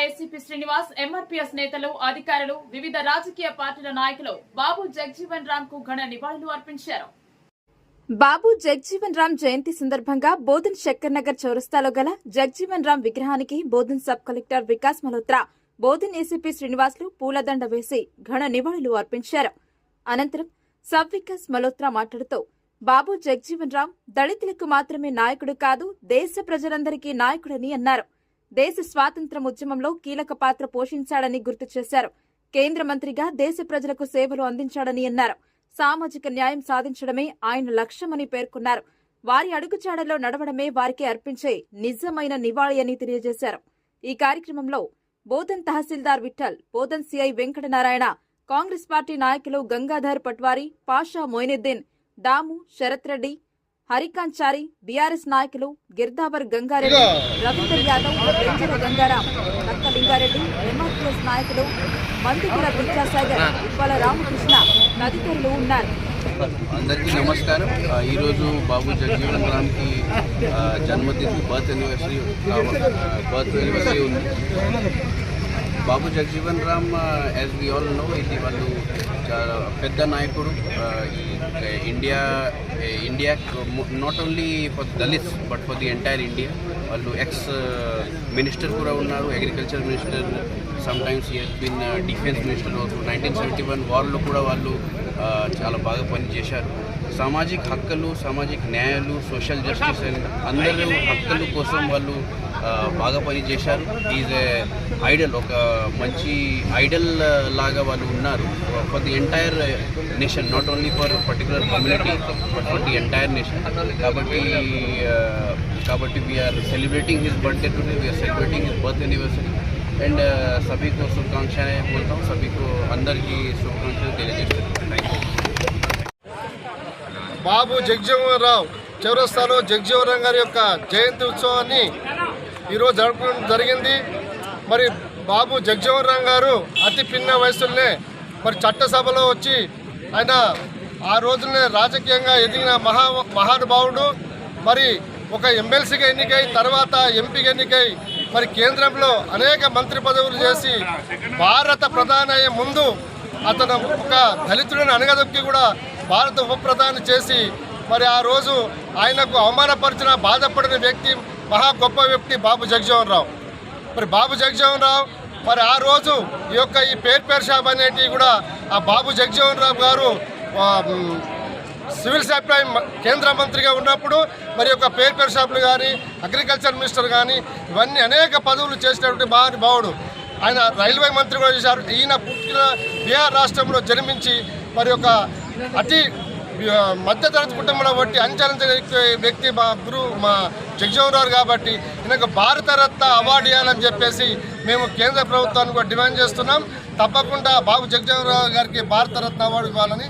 ACP Srinivas, MRPS నేతలు, అధికారులు, వివిధ రాజకీయ పార్టీల నాయకులు బాబు జగజీవన్ రామ్ కు ఘన నివాళులు అర్పించారు. బాబు జగజీవన్ రామ్ జయంతి సందర్భంగా బోధన్ శంకర్ నగర్ చౌరస్తాలో గల జగజీవన్ రామ్ విగ్రహానికి Bodhan sub collector Vikas Malhotra, Bodhan A C P Srinivasulu పూలదండ వేసి ఘన నివాళులు అర్పించారు. అనంతరం సబ్ వికాస్ మల్హోత్రా మాట్లాడుతూ, బాబు జగజీవన్ రామ్ దళితులకు మాత్రమే నాయకుడు కాదు, దేశ ప్రజలందరికీ నాయకుడని అన్నారు. దేశ స్వాతంత్ర్య ఉద్యమంలో కీలక పాత్ర పోషించాడని గుర్తు చేశారు. కేంద్ర మంత్రిగా దేశ ప్రజలకు సేవలు అందించాడని అన్నారు. సామాజిక న్యాయం సాధించడమే ఆయన లక్ష్యమని పేర్కొన్నారు. వారి అడుగుజాడలో నడవడమే వారికి అర్పించే నిజమైన నివాళి అని తెలియజేశారు. ఈ కార్యక్రమంలో బోధన్ తహసీల్దార్ విఠల్, బోధన్ సిఐ వెంకటనారాయణ, కాంగ్రెస్ పార్టీ నాయకులు గంగాధర్ పట్వారీ, పాషా మొయినుద్దీన్, దాము, శరత్ రెడ్డి, హరికాంచారి, బీఆర్ఎస్ నాయకులు గిర్దావర్ గంగారెడ్డి, రవీందర్ యాదవ్, వెంజర గంగారాం, నక్క లింగారెడ్డి, ఎంఆర్పీఎస్ నాయకులు మందుగుల విద్యాసాగర్, ఉప్పల రామకృష్ణ తదితరులు ఉన్నారు. అందరికీ నమస్కారం. ఈరోజు బాబు జగజీవన్ రామ్ కి జన్మదిన బర్త్ యానివర్సరీ ఉంది. Babu Jagjivan Ram as we all know, ఇది వాళ్ళు చాలా పెద్ద నాయకుడు. India not only for Dalits but for the entire India. వాళ్ళు ఎక్స్ మినిస్టర్ కూడా ఉన్నారు, agriculture minister, some times he has been defence minister also. 1971 వార్లో కూడా వాళ్ళు చాలా బాగా పనిచేశారు. సామాజిక హక్కులు, సామాజిక న్యాయాలు, సోషల్ జస్టిస్ అందరూ హక్కుల కోసం వాళ్ళు బాగా పనిచేశారు. ఈజ్ ఏ ఐడల్, ఒక మంచి ఐడల్ లాగా వాళ్ళు ఉన్నారు for the entire nation, not only for particular community but for the entire nation. కాబట్టి we are celebrating his birthday today, we are celebrating his birth anniversary and सभी को शुभकामनाएं बोलता हूँ. सभी को अंदर की शुभकामनाएं తెలియజేస్తున్నాను. బాబు జగజీవన్ రామ్ చౌరస్తాలో జగజీవన్ రామ్ గారి యొక్క జయంతి ఉత్సవాన్ని ఈరోజు జరుపుకోవడం జరిగింది. మరి బాబు జగజీవన్ రామ్ గారు అతి పిన్న వయసులోనే మరి చట్టసభలో వచ్చి ఆయన ఆ రోజునే రాజకీయంగా ఎదిగిన మహానుభావుడు. మరి ఒక ఎమ్మెల్సీగా ఎన్నికై తర్వాత ఎంపీగా ఎన్నికై మరి కేంద్రంలో అనేక మంత్రి పదవులు చేసి భారత ప్రధాని అయ్యే ముందు అతను ఒక దళితులను అనగదొక్కి కూడా భారత ఉప ప్రధాని చేసి మరి ఆ రోజు ఆయనకు అవమానపరిచిన బాధపడిన వ్యక్తి, మహా గొప్ప వ్యక్తి బాబు జగజీవన్ రామ్. మరి బాబు జగజీవన్ రామ్ మరి ఆ రోజు ఈ పేర్ షాప్ అనేటివి కూడా ఆ బాబు జగజీవన్ రామ్ గారు సివిల్ సప్లై కేంద్ర మంత్రిగా ఉన్నప్పుడు మరి యొక్క పేర్ షాపులు కానీ, అగ్రికల్చర్ మినిస్టర్ కానీ, ఇవన్నీ అనేక పదవులు చేసినటువంటి మహానుభావుడు. ఆయన రైల్వే మంత్రి కూడా చేశారు. ఈయన పుట్టిన బీహార్ రాష్ట్రంలో జన్మించి మరి ఒక అతి మధ్యతరగతి కుటుంబంలో బట్టి అంచనంచిన వ్యక్తి మా గురువు మా జగజీవన్ రామ్ కాబట్టి ఈయనకు భారతరత్న అవార్డు ఇవ్వాలని చెప్పేసి మేము కేంద్ర ప్రభుత్వాన్ని కూడా డిమాండ్ చేస్తున్నాం. తప్పకుండా బాబు జగజీవన్ రామ్ గారికి భారతరత్న అవార్డు ఇవ్వాలని